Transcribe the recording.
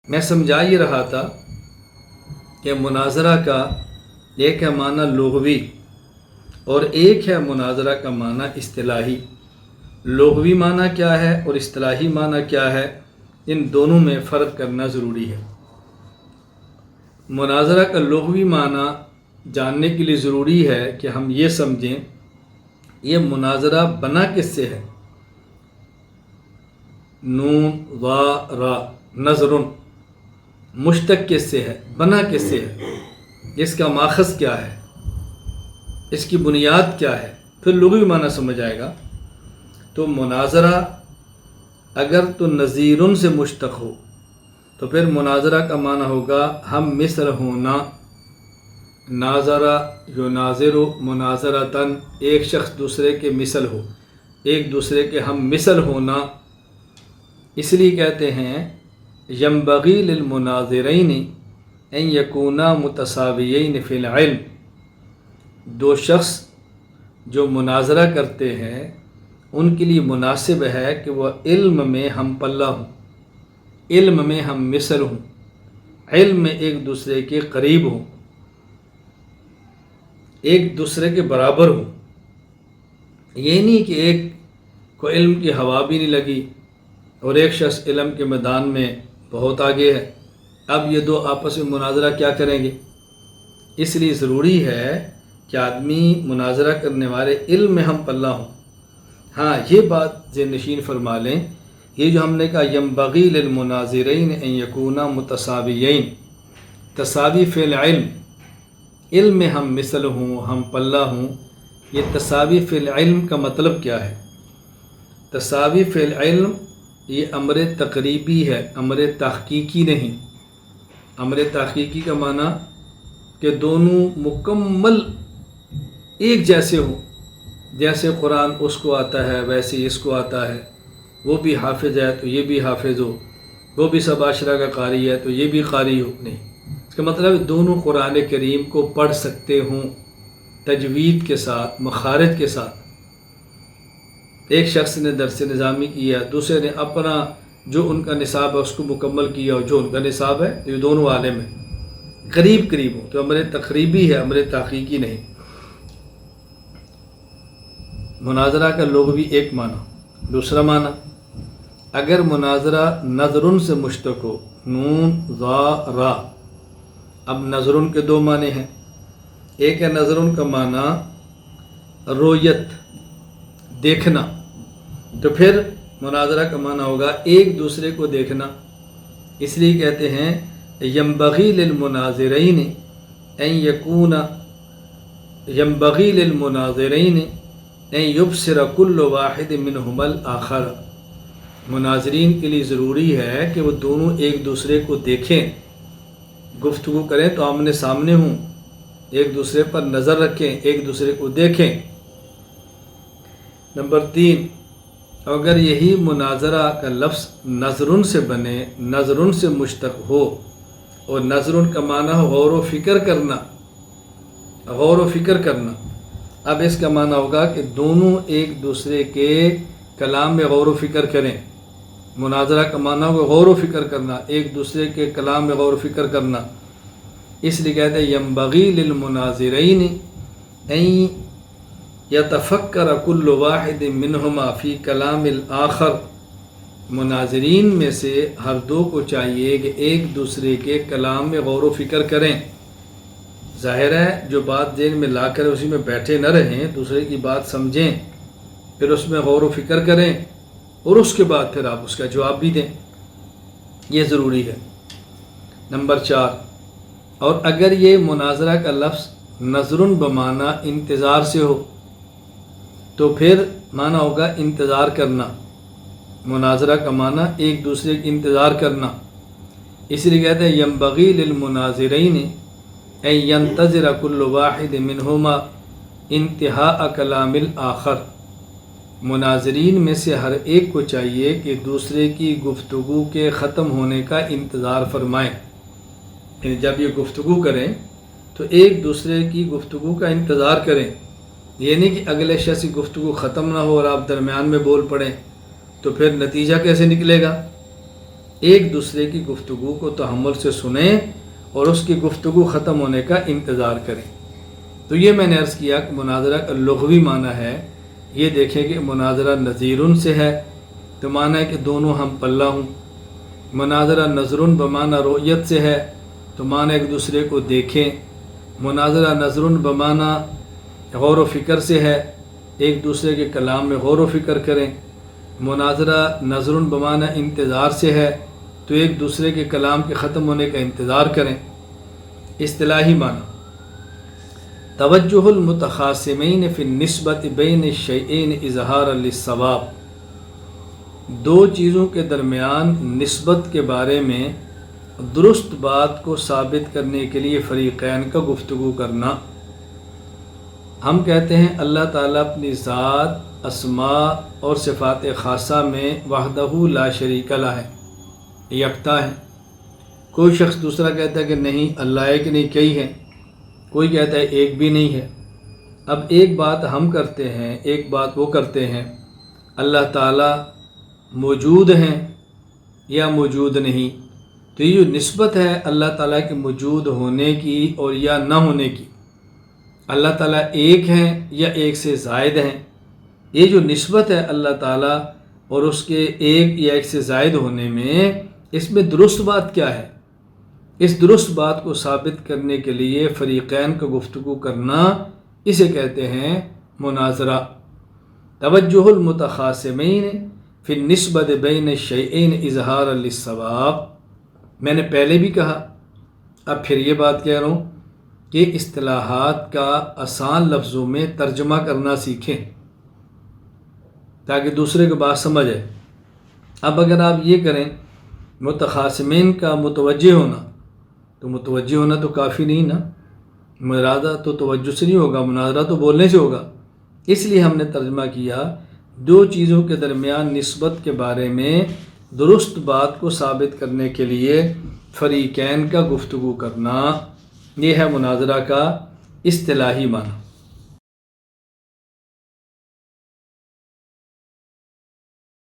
میں سمجھا یہ رہا تھا کہ مناظرہ کا ایک ہے معنی لغوی اور ایک ہے مناظرہ کا معنی اصطلاحی۔ لغوی معنی کیا ہے اور اصطلاحی معنی کیا ہے، ان دونوں میں فرق کرنا ضروری ہے۔ مناظرہ کا لغوی معنی جاننے کے لیے ضروری ہے کہ ہم یہ سمجھیں یہ مناظرہ بنا کس سے ہے۔ نون وا را نظر مشتق کس سے ہے، بنا کس سے ہے، اس کا ماخذ کیا ہے، اس کی بنیاد کیا ہے، پھر لغوی معنی سمجھ آئے گا۔ تو مناظرہ اگر تو نظیرن سے مشتق ہو تو پھر مناظرہ کا معنی ہوگا ہم مثل ہونا۔ ناظرہ یناظر مناظرتاً، ایک شخص دوسرے کے مثل ہو، ایک دوسرے کے ہم مثل ہونا۔ اس لیے کہتے ہیں ینبغی للمناظرین ان یکونا متساویین فی العلم۔ دو شخص جو مناظرہ کرتے ہیں ان کے لیے مناسب ہے کہ وہ علم میں ہم پلہ ہوں، علم میں ہم مثل ہوں، علم میں ایک دوسرے کے قریب ہوں، ایک دوسرے کے برابر ہوں۔ یہ نہیں کہ ایک کو علم کی ہوا بھی نہیں لگی اور ایک شخص علم کے میدان میں بہت آگے ہے، اب یہ دو آپس میں مناظرہ کیا کریں گے۔ اس لیے ضروری ہے کہ آدمی مناظرہ کرنے والے علم میں ہم پلہ ہوں۔ ہاں یہ بات ذہن نشین فرما لیں، یہ جو ہم نے کہا ینبغی للمناظرین ان یکونا متساویین، تساوی فی العلم، علم میں ہم مثل ہوں، ہم پلہ ہوں۔ یہ تساوی فی العلم کا مطلب کیا ہے؟ تساوی فی العلم یہ امر تقریبی ہے، امر تحقیقی نہیں۔ امر تحقیقی کا معنی کہ دونوں مکمل ایک جیسے ہوں، جیسے قرآن اس کو آتا ہے ویسے اس کو آتا ہے، وہ بھی حافظ ہے تو یہ بھی حافظ ہو، وہ بھی سب عشرہ کا قاری ہے تو یہ بھی قاری ہو، نہیں۔ اس کا مطلب دونوں قرآن کریم کو پڑھ سکتے ہوں تجوید کے ساتھ، مخارج کے ساتھ۔ ایک شخص نے درس نظامی کیا، دوسرے نے اپنا جو ان کا نصاب ہے اس کو مکمل کیا، اور جو ان کا نصاب ہے یہ دونوں عالم ہیں، قریب قریب ہوں، تو امر تقریبی ہے، امر تحقیقی نہیں۔ مناظرہ کا لغوی ایک معنی۔ دوسرا معنی اگر مناظرہ نظرن سے مشتق ہو، نون ذا را، اب نظرن کے دو معنی ہیں۔ ایک ہے نظرن کا معنی رویت، دیکھنا، تو پھر مناظرہ کا معنی ہوگا ایک دوسرے کو دیکھنا۔ اس لیے کہتے ہیں ینبغی للمناظرین ان یکونا، ینبغی للمناظرین ان یبصر کل واحد منہما الآخر۔ مناظرین کے لیے ضروری ہے کہ وہ دونوں ایک دوسرے کو دیکھیں، گفتگو کریں تو آمنے سامنے ہوں، ایک دوسرے پر نظر رکھیں، ایک دوسرے کو دیکھیں۔ نمبر 3، اگر یہی مناظرہ کا لفظ نظرن سے بنے، نظرن سے مشتق ہو، اور نظرن کا معنی ہو غور و فکر کرنا، غور و فکر کرنا، اب اس کا معنی ہوگا کہ دونوں ایک دوسرے کے کلام میں غور و فکر کریں۔ مناظرہ کا معنی ہوگا غور و فکر کرنا، ایک دوسرے کے کلام میں غور و فکر کرنا۔ اس لیے کہتے ہیں ینبغی للمناظرین ان یتفکر کل واحد منہما فی کلام الآخر۔ مناظرین میں سے ہر دو کو چاہیے کہ ایک دوسرے کے کلام میں غور و فکر کریں۔ ظاہر ہے جو بات ذہن میں لا کر اسی میں بیٹھے نہ رہیں، دوسرے کی بات سمجھیں، پھر اس میں غور و فکر کریں، اور اس کے بعد پھر آپ اس کا جواب بھی دیں، یہ ضروری ہے۔ نمبر 4، اور اگر یہ مناظرہ کا لفظ نظرن بمعنی انتظار سے ہو تو پھر معنی ہوگا انتظار کرنا۔ مناظرہ کا معنی ایک دوسرے کی انتظار کرنا۔ اس لیے کہتے ہیں ینبغی للمناظرین ان ینتظر کل واحد منہما انتہاء کلام الآخر۔ مناظرین میں سے ہر ایک کو چاہیے کہ دوسرے کی گفتگو کے ختم ہونے کا انتظار فرمائیں، یعنی جب یہ گفتگو کریں تو ایک دوسرے کی گفتگو کا انتظار کریں۔ یہ نہیں کہ اگلے شخص کی گفتگو ختم نہ ہو اور آپ درمیان میں بول پڑیں، تو پھر نتیجہ کیسے نکلے گا؟ ایک دوسرے کی گفتگو کو تحمل سے سنیں اور اس کی گفتگو ختم ہونے کا انتظار کریں۔ تو یہ میں نے عرض کیا کہ مناظرہ کا لغوی معنی ہے، یہ دیکھیں کہ مناظرہ نظیرن سے ہے تو معنی ہے کہ دونوں ہم پلہ ہوں۔ مناظرہ نظرن بمعنی رؤیت سے ہے تو معنی ایک دوسرے کو دیکھیں۔ مناظرہ نظرن بمعنی غور و فکر سے ہے، ایک دوسرے کے کلام میں غور و فکر کریں۔ مناظرہ نظرن بمعنی انتظار سے ہے تو ایک دوسرے کے کلام کے ختم ہونے کا انتظار کریں۔ اصطلاحی معنی: توجہ المتخاصمین فی النسبۃ بین الشیئین اظہارا للصواب، دو چیزوں کے درمیان نسبت کے بارے میں درست بات کو ثابت کرنے کے لیے فریقین کا گفتگو کرنا۔ ہم کہتے ہیں اللہ تعالیٰ اپنی ذات، اسماء اور صفات خاصہ میں وحدہ لا شریک لہ ہے، یکتا ہے۔ کوئی شخص دوسرا کہتا ہے کہ نہیں اللہ ایک نہیں کئی ہے، کوئی کہتا ہے ایک بھی نہیں ہے۔ اب ایک بات ہم کرتے ہیں، ایک بات وہ کرتے ہیں، اللہ تعالیٰ موجود ہیں یا موجود نہیں، تو یہ جو نسبت ہے اللہ تعالیٰ کے موجود ہونے کی اور یا نہ ہونے کی، اللہ تعالیٰ ایک ہیں یا ایک سے زائد ہیں، یہ جو نسبت ہے اللہ تعالیٰ اور اس کے ایک یا ایک سے زائد ہونے میں، اس میں درست بات کیا ہے؟ اس درست بات کو ثابت کرنے کے لیے فریقین کو گفتگو کرنا، اسے کہتے ہیں مناظرہ۔ توجہ المتخاصمین فی النسبۃ بین الشیئین اظہارا للصواب، میں نے پہلے بھی کہا، اب پھر یہ بات کہہ رہا ہوں کہ اصطلاحات کا آسان لفظوں میں ترجمہ کرنا سیکھیں تاکہ دوسرے کو بات سمجھ آئے۔ اب اگر آپ یہ کریں متخاصمین کا متوجہ ہونا، تو متوجہ ہونا تو کافی نہیں نا، مناظرہ تو توجہ سے نہیں ہوگا، مناظرہ تو بولنے سے ہوگا۔ اس لیے ہم نے ترجمہ کیا دو چیزوں کے درمیان نسبت کے بارے میں درست بات کو ثابت کرنے کے لیے فریقین کا گفتگو کرنا، یہ ہے مناظرہ کا اصطلاحی معنی۔